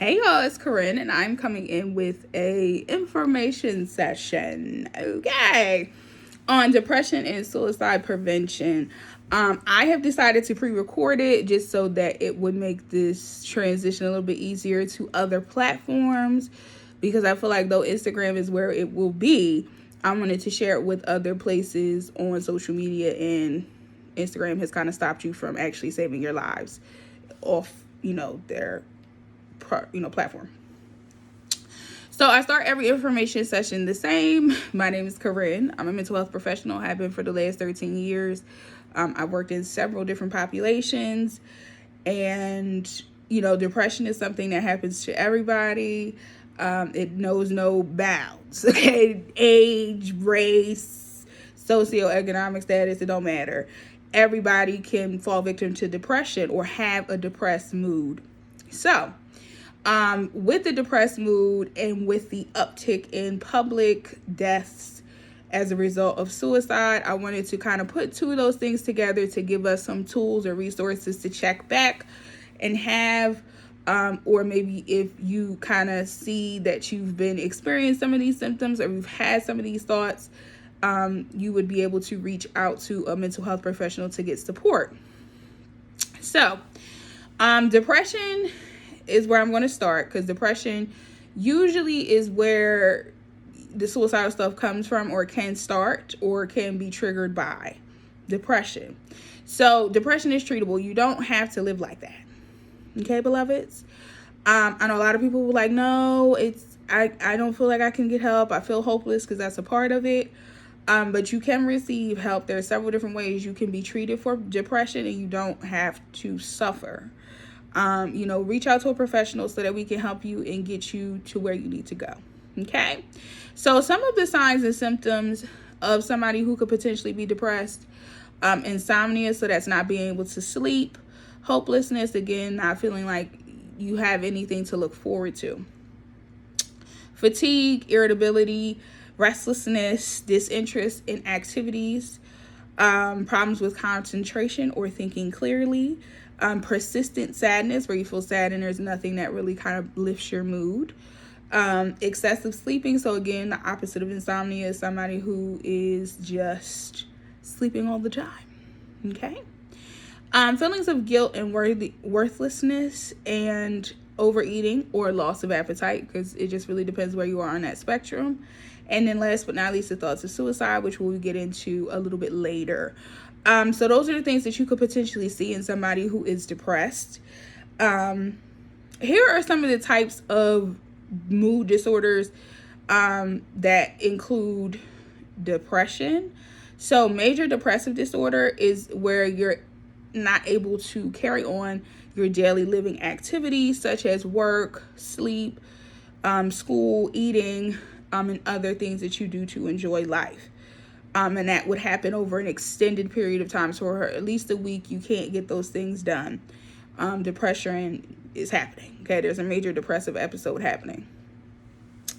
Hey y'all, it's Corinne, and I'm coming in with a information session, okay, on depression and suicide prevention. I have decided to pre-record it just so that it would make this transition a little bit easier to other platforms, because I feel like though Instagram is where it will be, I wanted to share it with other places on social media, and Instagram has kind of stopped you from actually saving your lives off, their platform. So I start every information session the same. My name is Corinne. I'm a mental health professional. I have been for the last 13 years. I've worked in several different populations, and depression is something that happens to everybody. It knows no bounds. Okay, age, race, socioeconomic status, it don't matter. Everybody can fall victim to depression or have a depressed mood. So with the depressed mood and with the uptick in public deaths as a result of suicide, I wanted to kind of put two of those things together to give us some tools or resources to check back and have, or maybe if you kind of see that you've been experiencing some of these symptoms or you've had some of these thoughts, you would be able to reach out to a mental health professional to get support. So, depression is where I'm going to start, because depression usually is where the suicidal stuff comes from, or can start, or can be triggered by depression. So depression is treatable. You don't have to live like that. Okay, beloveds? I know a lot of people were like, no, I don't feel like I can get help. I feel hopeless, because that's a part of it. But you can receive help. There are several different ways you can be treated for depression, and you don't have to suffer. Reach out to a professional so that we can help you and get you to where you need to go. Okay. So some of the signs and symptoms of somebody who could potentially be depressed: insomnia, so that's not being able to sleep; hopelessness, again, not feeling like you have anything to look forward to; fatigue, irritability, restlessness, disinterest in activities; problems with concentration or thinking clearly; persistent sadness, where you feel sad and there's nothing that really kind of lifts your mood; excessive sleeping, so again, the opposite of insomnia is somebody who is just sleeping all the time. Okay. Feelings of guilt and worthlessness, and overeating or loss of appetite, because it just really depends where you are on that spectrum. And then last but not least, the thoughts of suicide, which we'll get into a little bit later. So those are the things that you could potentially see in somebody who is depressed. Here are some of the types of mood disorders that include depression. So major depressive disorder is where you're not able to carry on your daily living activities, such as work, sleep, school, eating, and other things that you do to enjoy life. And that would happen over an extended period of time. So for at least a week, you can't get those things done. Depression is happening. Okay, there's a major depressive episode happening.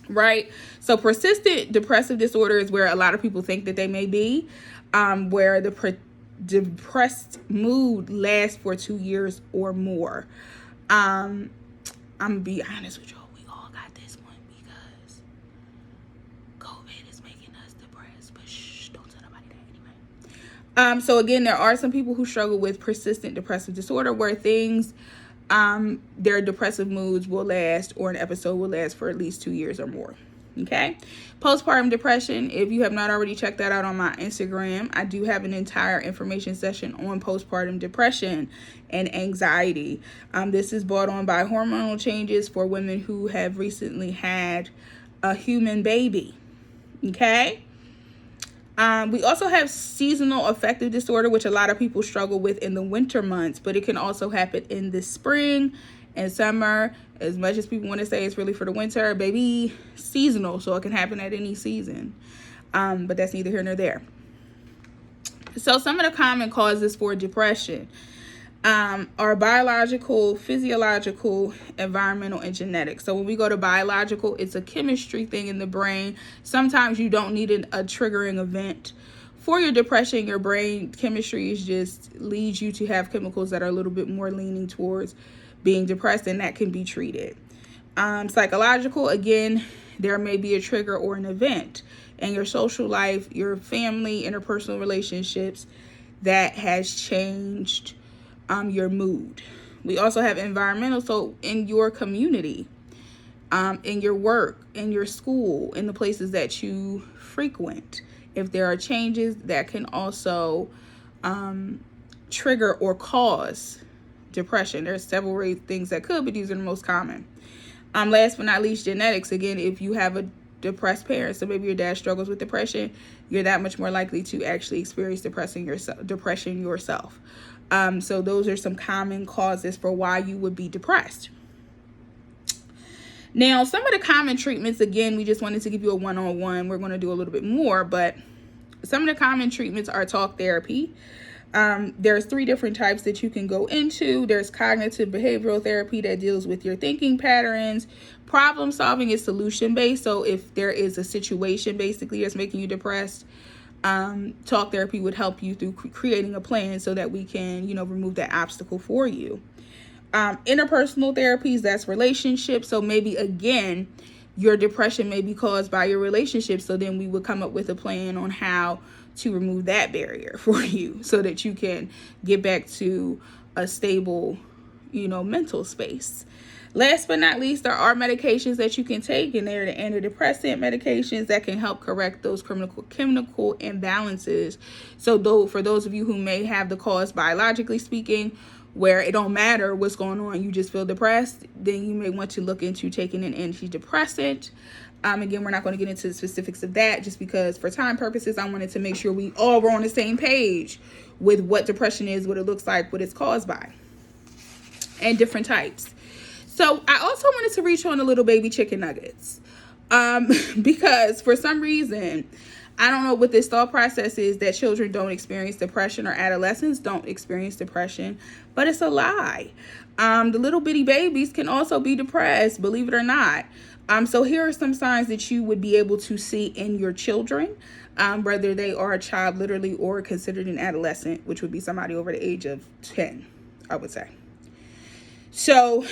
Right? So persistent depressive disorder is where a lot of people think that they may be, where the depressed mood lasts for 2 years or more. I'm going to be honest with y'all. We all got this one, because COVID is making us depressed. But don't tell nobody that anyway. So again, there are some people who struggle with persistent depressive disorder, where things, their depressive moods will last, or an episode will last for at least 2 years or more. Okay. Postpartum depression. If you have not already checked that out on my Instagram, I do have an entire information session on postpartum depression and anxiety. This is brought on by hormonal changes for women who have recently had a human baby. Okay. We also have seasonal affective disorder, which a lot of people struggle with in the winter months, but it can also happen in the spring and summer. As much as people want to say it's really for the winter, baby, seasonal, so it can happen at any season. But that's neither here nor there. So some of the common causes for depression are biological, physiological, environmental, and genetic. So when we go to biological, it's a chemistry thing in the brain. Sometimes you don't need a triggering event for your depression. Your brain chemistry is just leads you to have chemicals that are a little bit more leaning towards being depressed, and that can be treated. Psychological, again, there may be a trigger or an event in your social life, your family, interpersonal relationships that has changed your mood. We also have environmental, so in your community, in your work, in your school, in the places that you frequent. If there are changes that can also trigger or cause depression. There's several things that could, but these are the most common. Last but not least, genetics. Again, if you have a depressed parent, so maybe your dad struggles with depression, you're that much more likely to actually experience depression yourself. So those are some common causes for why you would be depressed. Now, some of the common treatments, again, we just wanted to give you a one-on-one. We're going to do a little bit more, but some of the common treatments are talk therapy. There's 3 different types that you can go into. There's cognitive behavioral therapy that deals with your thinking patterns. Problem solving is solution based. So if there is a situation basically that's making you depressed, talk therapy would help you through creating a plan so that we can, remove that obstacle for you. Interpersonal therapies, that's relationships. So maybe again, your depression may be caused by your relationship. So then we would come up with a plan on how to remove that barrier for you so that you can get back to a stable, mental space. Last but not least, there are medications that you can take, and they're the antidepressant medications that can help correct those chemical imbalances. So for those of you who may have the cause biologically speaking, where it don't matter what's going on, you just feel depressed, then you may want to look into taking an antidepressant. Again, we're not going to get into the specifics of that just because for time purposes, I wanted to make sure we all were on the same page with what depression is, what it looks like, what it's caused by, and different types. So I also wanted to reach on the little baby chicken nuggets because for some reason, I don't know what this thought process is that children don't experience depression or adolescents don't experience depression, but it's a lie. The little bitty babies can also be depressed, believe it or not. So here are some signs that you would be able to see in your children, whether they are a child literally or considered an adolescent, which would be somebody over the age of 10, I would say. So,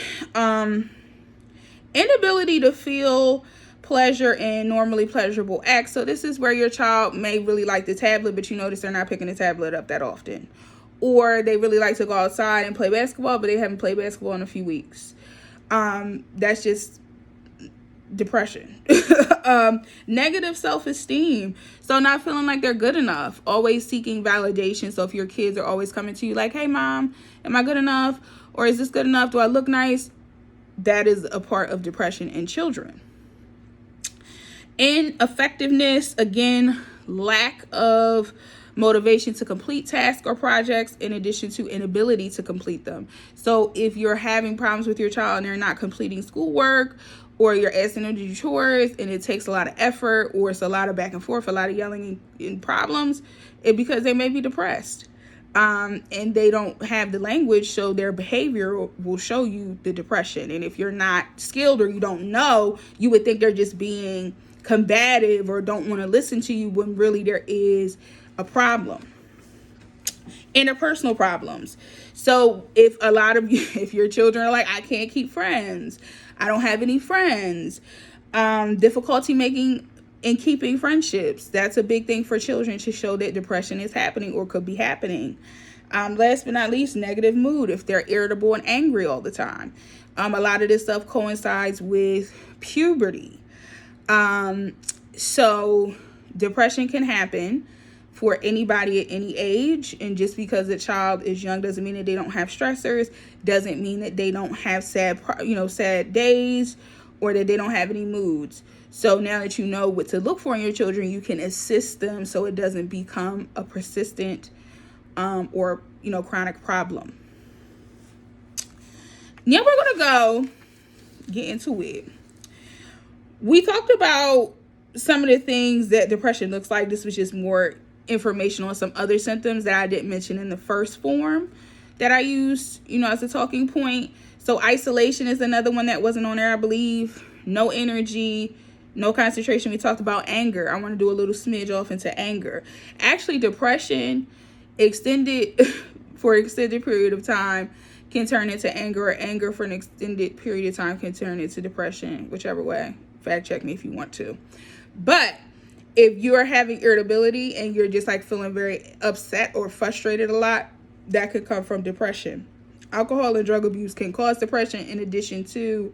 inability to feel pleasure in normally pleasurable acts. So this is where your child may really like the tablet, but you notice they're not picking the tablet up that often. Or they really like to go outside and play basketball, but they haven't played basketball in a few weeks. That's just depression. Negative self-esteem. So not feeling like they're good enough. Always seeking validation. So if your kids are always coming to you like, hey, mom, am I good enough? Or is this good enough? Do I look nice? That is a part of depression in children. Ineffectiveness, again, lack of motivation to complete tasks or projects in addition to inability to complete them. So if you're having problems with your child and they're not completing schoolwork, or you're asking them to do chores and it takes a lot of effort, or it's a lot of back and forth, a lot of yelling and problems, it's because they may be depressed. And they don't have the language, so their behavior will show you the depression. And if you're not skilled or you don't know, you would think they're just being combative or don't want to listen to you when really there is a problem. Interpersonal problems. So if your children are like, I can't keep friends, I don't have any friends, difficulty making and keeping friendships. That's a big thing for children to show that depression is happening or could be happening. Last but not least, negative mood. If they're irritable and angry all the time. A lot of this stuff coincides with puberty. So depression can happen for anybody at any age. And just because a child is young doesn't mean that they don't have stressors, doesn't mean that they don't have sad days, or that they don't have any moods. So now that you know what to look for in your children, you can assist them so it doesn't become a persistent or chronic problem. Now we're going to go get into it. We talked about some of the things that depression looks like. This was just more information on some other symptoms that I didn't mention in the first form that I used, as a talking point. So isolation is another one that wasn't on there, I believe. No energy, no concentration. We talked about anger. I want to do a little smidge off into anger. Actually, depression for an extended period of time can turn into anger, or anger for an extended period of time can turn into depression, whichever way. Fact check me if you want to. But if you're having irritability and you're just like feeling very upset or frustrated a lot, that could come from depression. Alcohol and drug abuse can cause depression, in addition to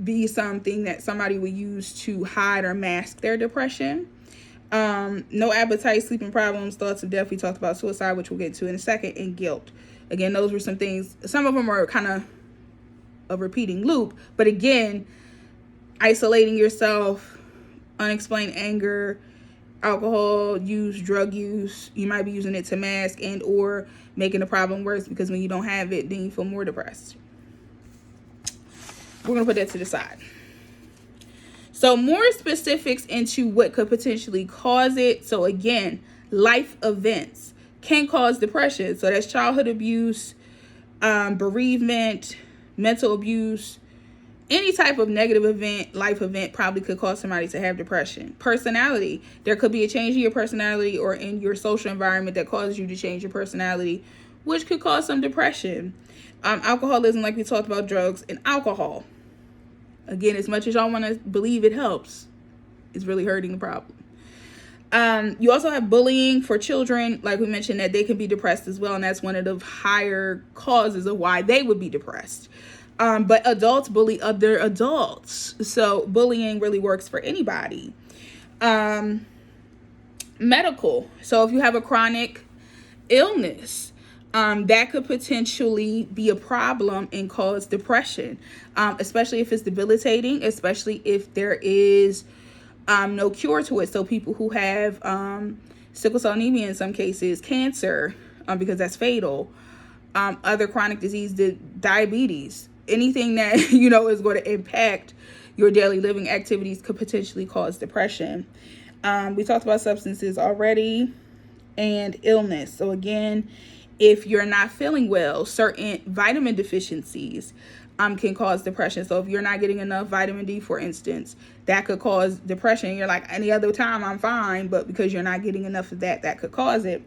be something that somebody would use to hide or mask their depression. No appetite, sleeping problems, thoughts of death. We talked about suicide, which we'll get to in a second, and guilt. Again, those were some things. Some of them are kind of a repeating loop, but again, isolating yourself, unexplained anger, alcohol use, drug use. You might be using it to mask and or making the problem worse, because when you don't have it, then you feel more depressed. We're going to put that to the side. So more specifics into what could potentially cause it. So again, life events can cause depression. So that's childhood abuse, bereavement, mental abuse. Any type of negative event, life event, probably could cause somebody to have depression. Personality. There could be a change in your personality or in your social environment that causes you to change your personality, which could cause some depression. Alcoholism, like we talked about, drugs and alcohol. Again, as much as y'all want to believe it helps, it's really hurting the problem. You also have bullying for children, like we mentioned, that they can be depressed as well, and that's one of the higher causes of why they would be depressed. But adults bully other adults, so bullying really works for anybody. Medical. So if you have a chronic illness, that could potentially be a problem and cause depression, especially if it's debilitating, especially if there is no cure to it. So people who have sickle cell anemia, in some cases, cancer, because that's fatal, other chronic disease, diabetes, anything that, is going to impact your daily living activities could potentially cause depression. We talked about substances already, and illness. So again, if you're not feeling well, certain vitamin deficiencies can cause depression. So if you're not getting enough vitamin D, for instance, that could cause depression. You're like, any other time I'm fine, but because you're not getting enough of that could cause it.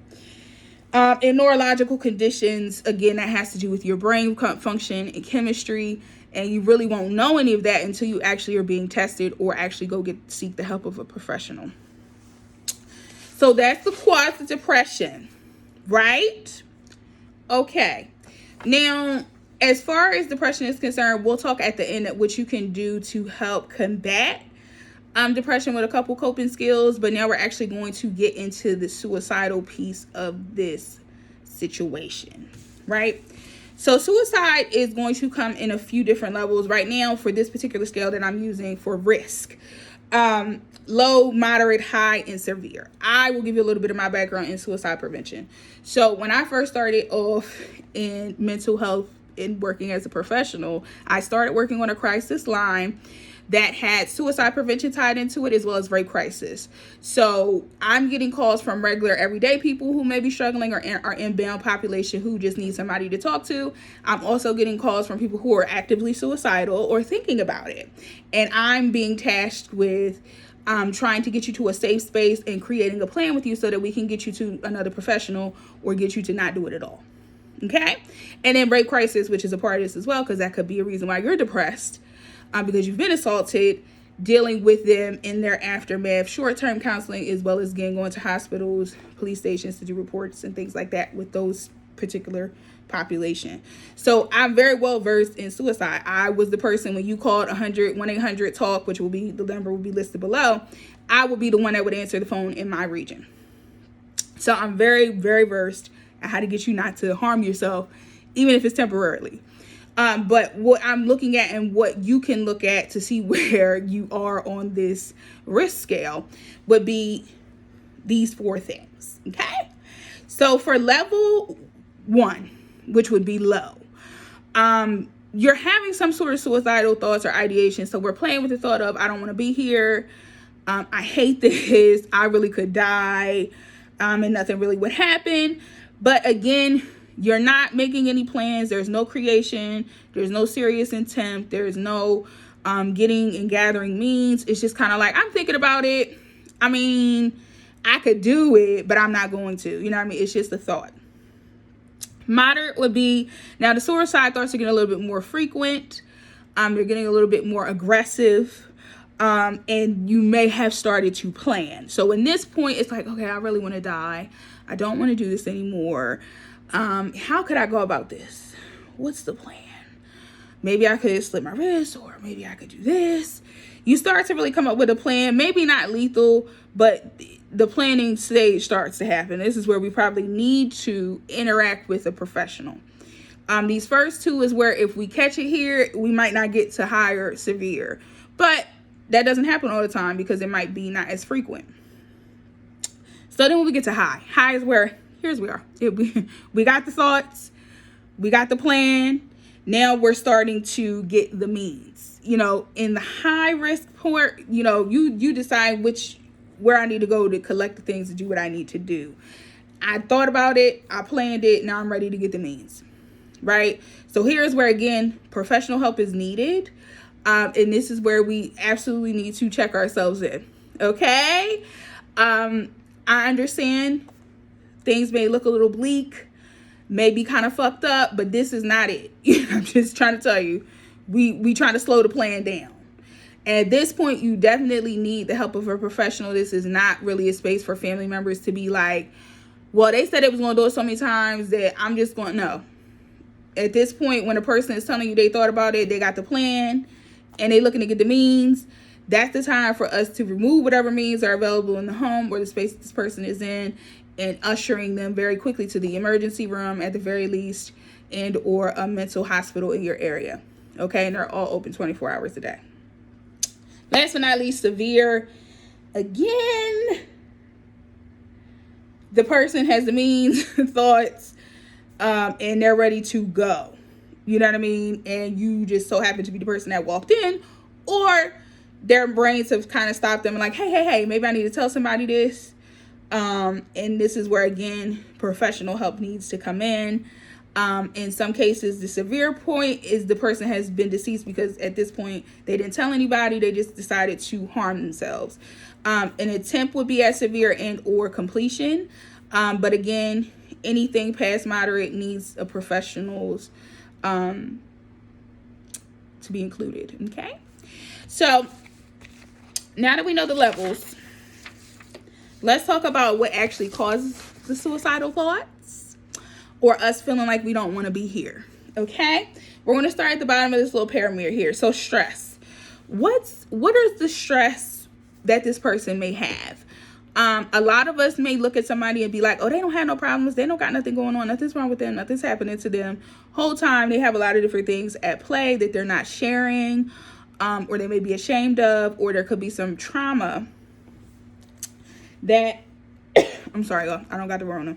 In neurological conditions, again, that has to do with your brain function and chemistry, and you really won't know any of that until you actually are being tested or actually go seek the help of a professional. So that's the cause of depression, right? Okay. Now, as far as depression is concerned, we'll talk at the end at what you can do to help combat depression with a couple coping skills. But now we're actually going to get into the suicidal piece of this situation, right? So suicide is going to come in a few different levels. Right now, for this particular scale that I'm using for risk, low, moderate, high, and severe. I will give you a little bit of my background in suicide prevention. So when I first started off in mental health and working as a professional, I started working on a crisis line that had suicide prevention tied into it, as well as rape crisis. So I'm getting calls from regular everyday people who may be struggling, or are inbound population who just need somebody to talk to. I'm also getting calls from people who are actively suicidal or thinking about it. And I'm being tasked with trying to get you to a safe space and creating a plan with you so that we can get you to another professional or get you to not do it at all. Okay? And then rape crisis, which is a part of this as well, because that could be a reason why you're depressed, because you've been assaulted, dealing with them in their aftermath, short-term counseling, as well as going to hospitals, police stations to do reports and things like that with those particular population. So I'm very well versed in suicide. I was the person, when you called 1-800-TALK, which will be, the number will be listed below, I will be the one that would answer the phone in my region. So I'm very, very versed at how to get you not to harm yourself, even if it's temporarily. But what I'm looking at and what you can look at to see where you are on this risk scale would be these 4 things. Okay. So for level 1, which would be low, you're having some sort of suicidal thoughts or ideation. So we're playing with the thought of, I don't want to be here. I hate this. I really could die. And nothing really would happen. But again, you're not making any plans. There's no creation. There's no serious intent. There's no getting and gathering means. It's just kind of like, I'm thinking about it. I mean, I could do it, but I'm not going to. You know what I mean? It's just a thought. Moderate would be, now the suicide thoughts are getting a little bit more frequent. They're getting a little bit more aggressive. And you may have started to plan. So in this point, it's like, okay, I really want to die. I don't want to do this anymore. How could I go about this? What's the plan? Maybe I could slit my wrist, or maybe I could do this. You start to really come up with a plan, maybe not lethal, but the planning stage starts to happen. This is where we probably need to interact with a professional. These first two is where if we catch it here, we might not get to high or severe, but that doesn't happen all the time because it might be not as frequent. So then when we get to high is where, here's where we got the thoughts, we got the plan. Now we're starting to get the means. In the high risk part, you decide where I need to go to collect the things to do what I need to do. I thought about it, I planned it, now I'm ready to get the means, right? So here's where, again, professional help is needed. And this is where we absolutely need to check ourselves in, okay? I understand things may look a little bleak, may be kind of fucked up, but this is not it. I'm just trying to tell you, we trying to slow the plan down. And at this point, you definitely need the help of a professional. This is not really a space for family members to be like, well, they said it was going to do it so many times that I'm just going to know. At this point, when a person is telling you they thought about it, they got the plan, and they looking to get the means, that's the time for us to remove whatever means are available in the home or the space this person is in, and ushering them very quickly to the emergency room at the very least, and or a mental hospital in your area. Okay, and they're all open 24 hours a day. Last but not least, severe. Again, the person has the means, thoughts, and they're ready to go. You know what I mean? And you just so happen to be the person that walked in, or their brains have kind of stopped them and like, hey, maybe I need to tell somebody this. And this is where, again, professional help needs to come in. In some cases, the severe point is the person has been deceased because at this point they didn't tell anybody. They just decided to harm themselves. An attempt would be as severe and or completion. But again, anything past moderate needs a professional's to be included. Okay, so now that we know the levels, let's talk about what actually causes the suicidal thoughts or us feeling like we don't want to be here. Okay, we're going to start at the bottom of this little pyramid here. So stress. What is the stress that this person may have? A lot of us may look at somebody and be like, oh, they don't have no problems. They don't got nothing going on. Nothing's wrong with them. Nothing's happening to them. Whole time they have a lot of different things at play that they're not sharing, or they may be ashamed of, or there could be some trauma that, I'm sorry, y'all, I don't got the Rona.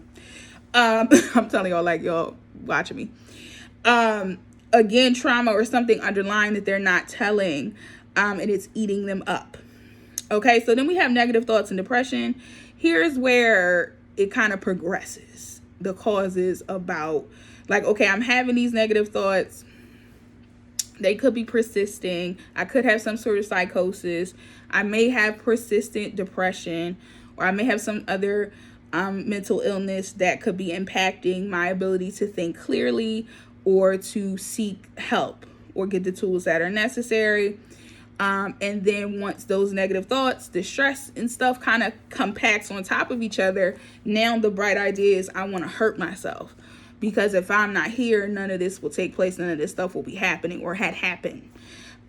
I'm telling y'all, like, y'all watching me. Again, trauma or something underlying that they're not telling, and it's eating them up. Okay, so then we have negative thoughts and depression. Here's where it kind of progresses. The causes about, like, okay, I'm having these negative thoughts. They could be persisting. I could have some sort of psychosis. I may have persistent depression, or I may have some other mental illness that could be impacting my ability to think clearly or to seek help or get the tools that are necessary. And then once those negative thoughts, the stress and stuff kind of compacts on top of each other, now the bright idea is I want to hurt myself. Because if I'm not here, none of this will take place. None of this stuff will be happening or had happened.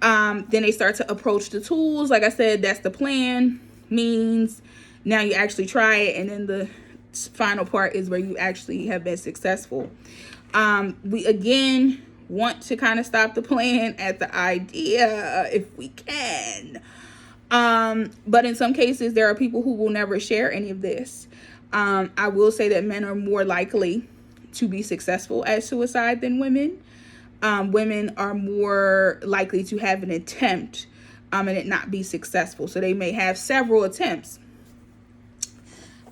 Then they start to approach the tools. Like I said, that's the plan, means. Now you actually try it. And then the final part is where you actually have been successful. We, again, want to kind of stop the plan at the idea if we can. But in some cases, there are people who will never share any of this. I will say that men are more likely to be successful at suicide than women. Women are more likely to have an attempt and it not be successful. So they may have several attempts,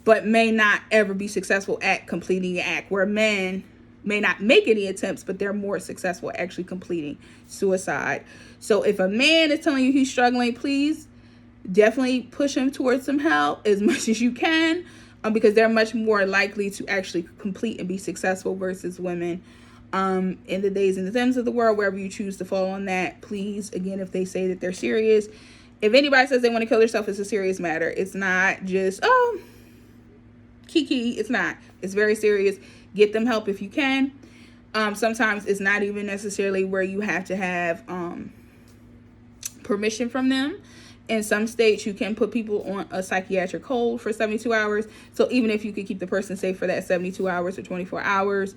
but may not ever be successful at completing the act, where men may not make any attempts, but they're more successful at actually completing suicide. So if a man is telling you he's struggling, please definitely push him towards some help as much as you can. because they're much more likely to actually complete and be successful versus women. In the days and the thems of the world, wherever you choose to fall on that, please, again, if they say that they're serious, if anybody says they want to kill themselves, it's a serious matter. It's not just, kiki. It's not. It's very serious. Get them help if you can. Sometimes it's not even necessarily where you have to have permission from them. In some states, you can put people on a psychiatric hold for 72 hours. So even if you could keep the person safe for that 72 hours or 24 hours,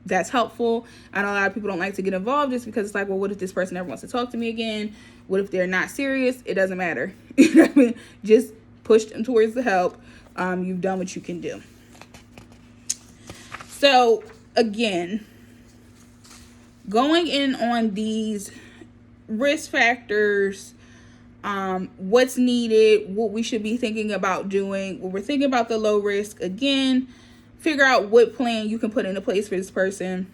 that's helpful. I know a lot of people don't like to get involved just because it's like, well, what if this person never wants to talk to me again? What if they're not serious? It doesn't matter. You know what I mean? Just push them towards the help. You've done what you can do. So again, going in on these risk factors, what's needed, what we should be thinking about doing, when we're thinking about the low risk, again, figure out what plan you can put into place for this person.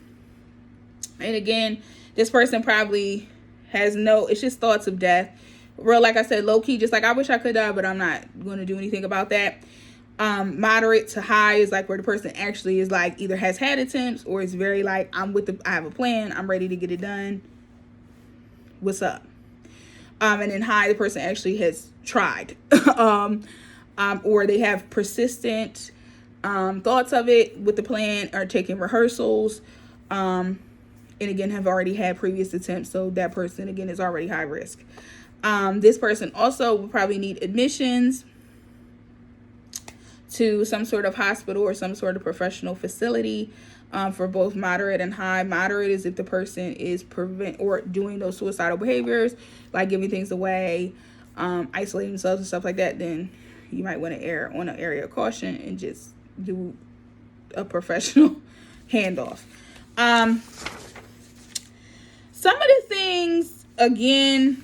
And again, this person probably has it's just thoughts of death. Real, like I said, low key, just like I wish I could die, but I'm not going to do anything about that. Moderate to high is like where the person actually is like either has had attempts or is very like, I have a plan, I'm ready to get it done. What's up? And then high, the person actually has tried, or they have persistent thoughts of it with the plan, or taking rehearsals, and again have already had previous attempts. So that person again is already high risk. This person also will probably need admissions to some sort of hospital or some sort of professional facility, for both moderate and high. Moderate is if the person is doing those suicidal behaviors, like giving things away, isolating themselves and stuff like that. Then you might want to err on an area of caution and just do a professional handoff. Some of the things, again,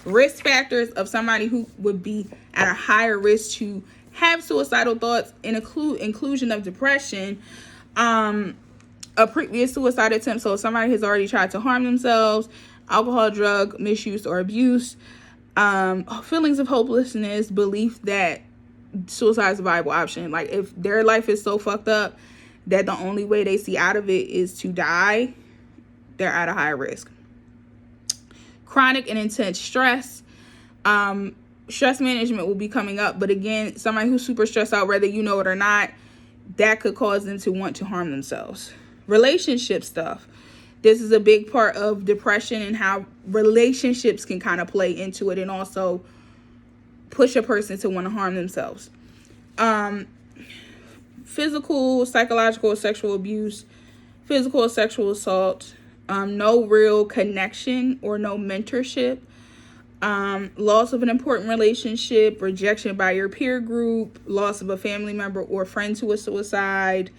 risk factors of somebody who would be at a higher risk to have suicidal thoughts, and inclusion of depression, a previous suicide attempt. So somebody has already tried to harm themselves, alcohol, drug misuse or abuse, feelings of hopelessness, belief that suicide is a viable option. Like if their life is so fucked up that the only way they see out of it is to die, they're at a higher risk. Chronic and intense stress. Stress management will be coming up, but again, somebody who's super stressed out, whether you know it or not, that could cause them to want to harm themselves. Relationship stuff. This is a big part of depression and how relationships can kind of play into it and also push a person to want to harm themselves. Physical, psychological, sexual abuse, physical or sexual assault, no real connection or no mentorship, loss of an important relationship, rejection by your peer group, loss of a family member or friend to a suicide.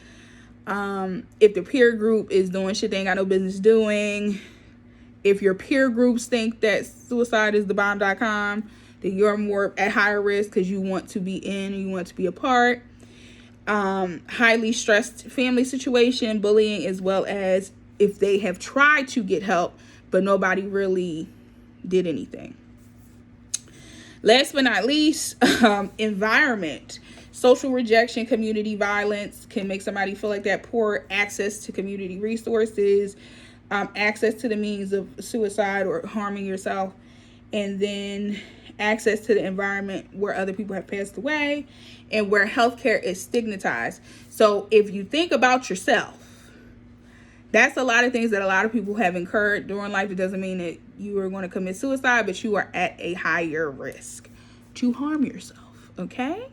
If the peer group is doing shit they ain't got no business doing, if your peer groups think that suicide is the bomb.com, then you're more at higher risk because you want to be in and you want to be a part. Highly stressed family situation, bullying, as well as if they have tried to get help, but nobody really did anything. Last but not least, environment. Social rejection, community violence can make somebody feel like that. Poor access to community resources, access to the means of suicide or harming yourself, and then access to the environment where other people have passed away and where healthcare is stigmatized. So if you think about yourself, that's a lot of things that a lot of people have incurred during life. It doesn't mean that you are going to commit suicide, but you are at a higher risk to harm yourself, okay?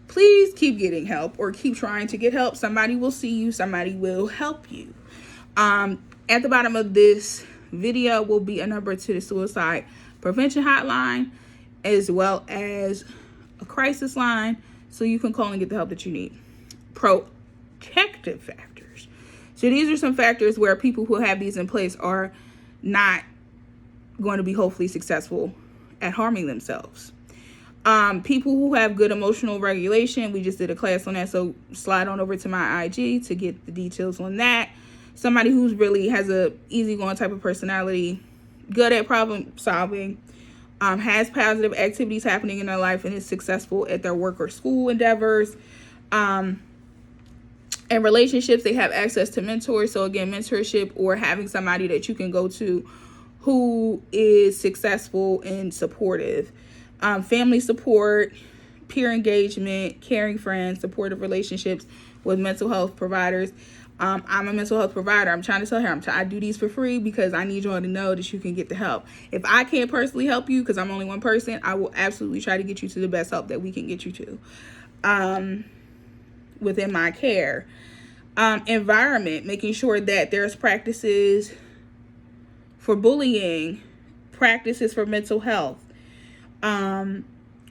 Please keep getting help or keep trying to get help. Somebody will see you. Somebody will help you. At the bottom of this video will be a number to the suicide prevention hotline, as well as a crisis line, so you can call and get the help that you need. Protective factors. So these are some factors where people who have these in place are not going to be hopefully successful at harming themselves. People who have good emotional regulation, we just did a class on that, so slide on over to my IG to get the details on that. Somebody who's really has a easygoing type of personality, good at problem solving, has positive activities happening in their life, and is successful at their work or school endeavors. In relationships, they have access to mentors. So again, mentorship or having somebody that you can go to who is successful and supportive. Family support, peer engagement, caring friends, supportive relationships with mental health providers. I'm a mental health provider. I'm trying to tell her I do these for free because I need y'all to know that you can get the help. If I can't personally help you because I'm only one person, I will absolutely try to get you to the best help that we can get you to within my care. Environment, making sure that there's practices for bullying, practices for mental health,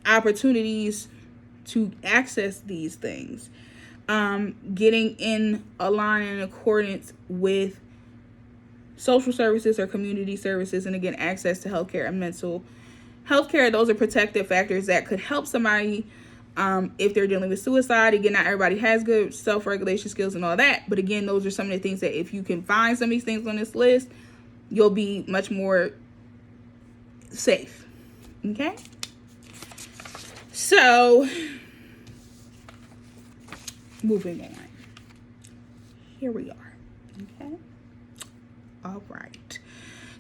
opportunities to access these things, getting in a line in accordance with social services or community services, and again, access to healthcare and mental health care. Those are protective factors that could help somebody if they're dealing with suicide. Again, not everybody has good self-regulation skills and all that, but again, those are some of the things that if you can find some of these things on this list, you'll be much more safe. Okay? So, moving on. Here we are. Okay? All right.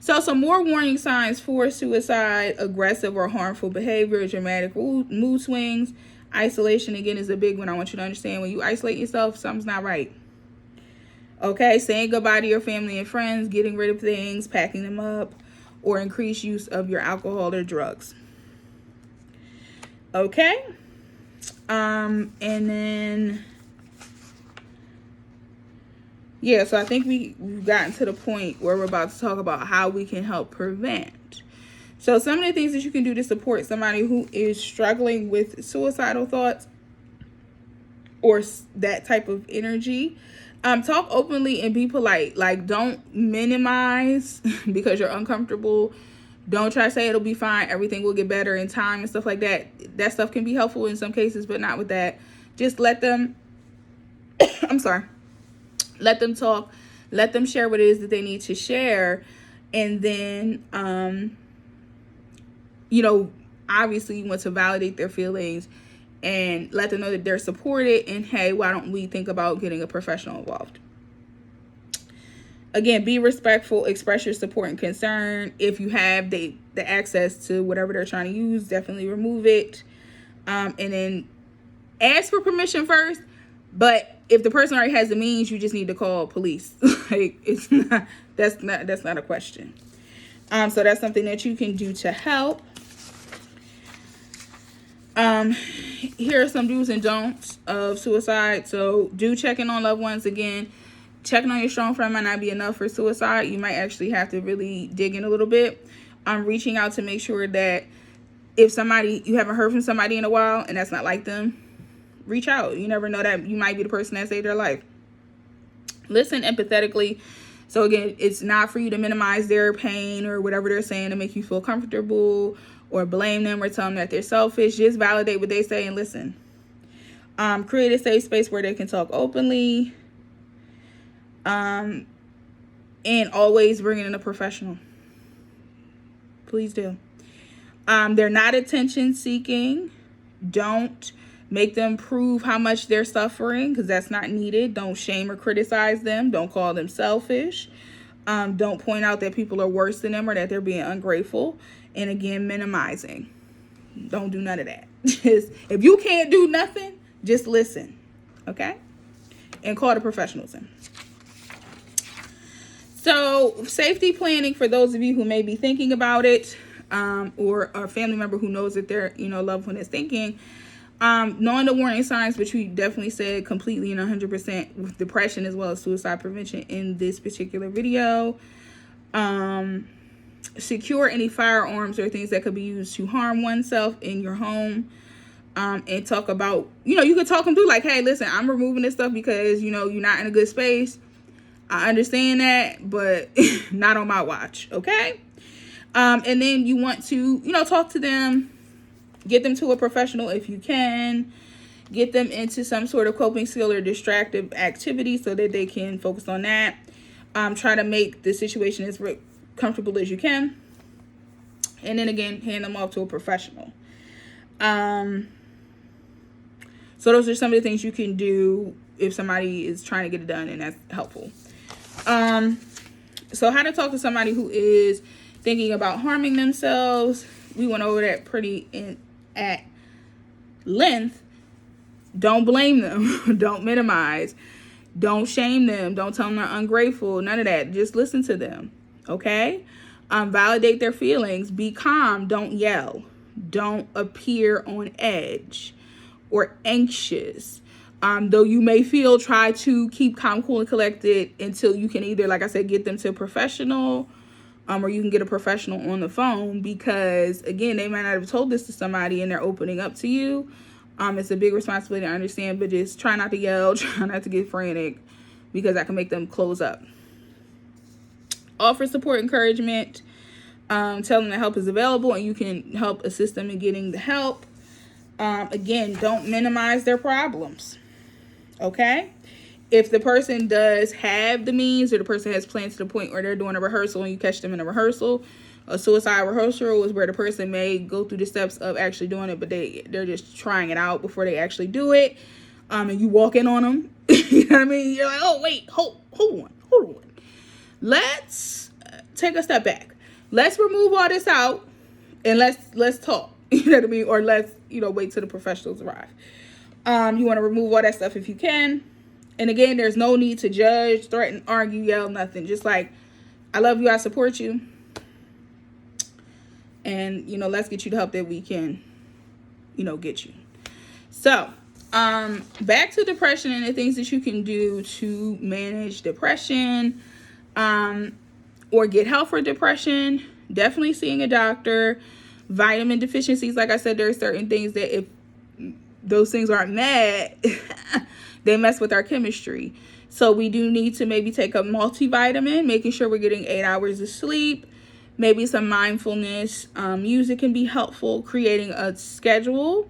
So, some more warning signs for suicide: aggressive or harmful behavior, dramatic mood swings. Isolation, again, is a big one. I want you to understand, when you isolate yourself, something's not right. Okay? Saying goodbye to your family and friends, getting rid of things, packing them up, or increased use of your alcohol or drugs. Okay? And then, yeah, so I think we've gotten to the point where we're about to talk about how we can help prevent. So some of the things that you can do to support somebody who is struggling with suicidal thoughts or that type of energy: talk openly and be polite. Like, don't minimize because you're uncomfortable. Don't try to say it'll be fine, everything will get better in time and stuff like that. That stuff can be helpful in some cases, but not with that. Just let them, let them talk. Let them share what it is that they need to share. And then, obviously you want to validate their feelings and let them know that they're supported. And hey, why don't we think about getting a professional involved? Again, be respectful, express your support and concern. If you have the access to whatever they're trying to use, definitely remove it. And then ask for permission first. But if the person already has the means, you just need to call police. Like, that's not a question. So that's something that you can do to help. Here are some do's and don'ts of suicide. So do check in on loved ones. Again, checking on your strong friend might not be enough for suicide. You might actually have to really dig in a little bit. Reaching out to make sure that if you haven't heard from somebody in a while and that's not like them, reach out. You never know that you might be the person that saved their life. Listen empathetically. So again, it's not for you to minimize their pain or whatever they're saying to make you feel comfortable or blame them or tell them that they're selfish. Just validate what they say and listen. Create a safe space where they can talk openly. And always bring in a professional. Please do. They're not attention seeking. Don't make them prove how much they're suffering, because that's not needed. Don't shame or criticize them. Don't call them selfish. Don't point out that people are worse than them or that they're being ungrateful. And again, minimizing. Don't do none of that. Just, if you can't do nothing, just listen. Okay? And call the professionals in. So, safety planning for those of you who may be thinking about it, or a family member who knows that their loved one is thinking. Knowing the warning signs, which we definitely said completely and 100% with depression as well as suicide prevention in this particular video. Secure any firearms or things that could be used to harm oneself in your home. And talk about, you could talk them through like, hey, listen, I'm removing this stuff because, you're not in a good space. I understand that, but not on my watch. Okay. And then you want to, talk to them, get them to a professional if you can, get them into some sort of coping skill or distractive activity so that they can focus on that. Try to make the situation as comfortable as you can. And then again, hand them off to a professional. So those are some of the things you can do if somebody is trying to get it done, and that's helpful. So how to talk to somebody who is thinking about harming themselves. We went over that pretty at length. Don't blame them. Don't minimize. Don't shame them. Don't tell them they're ungrateful. None of that. Just listen to them. Okay? Validate their feelings. Be calm. Don't yell. Don't appear on edge or anxious. Though you may feel, try to keep calm, cool, and collected until you can either, like I said, get them to a professional, or you can get a professional on the phone, because again, they might not have told this to somebody and they're opening up to you. It's a big responsibility, I understand, but just try not to yell, try not to get frantic, because that can make them close up. Offer support, encouragement. Tell them that help is available and you can help assist them in getting the help. Again, don't minimize their problems. Okay? If the person does have the means, or the person has plans to the point where they're doing a rehearsal and you catch them in a rehearsal, a suicide rehearsal is where the person may go through the steps of actually doing it, but they're just trying it out before they actually do it. And you walk in on them. You know what I mean? You're like, oh, wait, hold on. Let's take a step back. Let's remove all this out and let's talk. You know what I mean? Or let's, wait till the professionals arrive. You want to remove all that stuff if you can. And again, there's no need to judge, threaten, argue, yell, nothing. Just like, I love you, I support you. And, let's get you the help that we can, get you. So, back to depression and the things that you can do to manage depression, or get help for depression. Definitely seeing a doctor. Vitamin deficiencies, like I said, there are certain things that if those things aren't met, they mess with our chemistry. So we do need to maybe take a multivitamin, making sure we're getting 8 hours of sleep. Maybe some mindfulness. Music can be helpful. Creating a schedule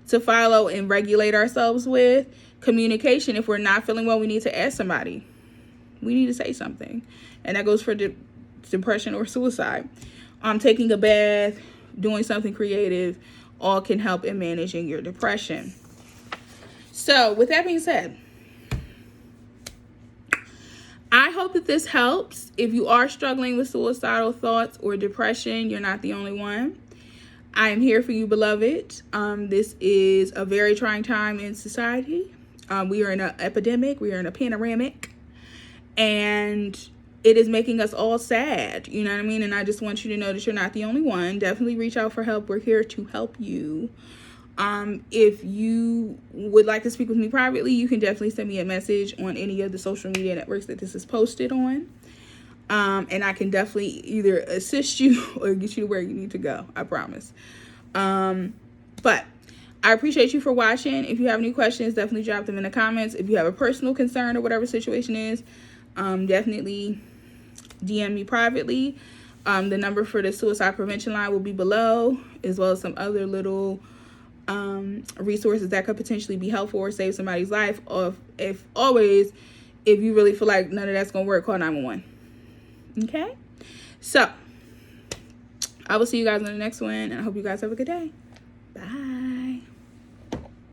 to follow and regulate ourselves with. Communication. If we're not feeling well, we need to ask somebody. We need to say something. And that goes for depression or suicide. Taking a bath, doing something creative, all can help in managing your depression. So with that being said, I hope that this helps. If you are struggling with suicidal thoughts or depression, you're not the only one. I am here for you, beloved. This is a very trying time in society. We are in an epidemic. We are in a panoramic. And it is making us all sad. You know what I mean? And I just want you to know that you're not the only one. Definitely reach out for help. We're here to help you. If you would like to speak with me privately, you can definitely send me a message on any of the social media networks that this is posted on. And I can definitely either assist you or get you to where you need to go. I promise. But I appreciate you for watching. If you have any questions, definitely drop them in the comments. If you have a personal concern or whatever situation is, definitely DM me privately. The number for the suicide prevention line will be below, as well as some other little resources that could potentially be helpful or save somebody's life. Or if you really feel like none of that's gonna work, call 911. Okay, so I will see you guys on the next one, and I hope you guys have a good day. Bye.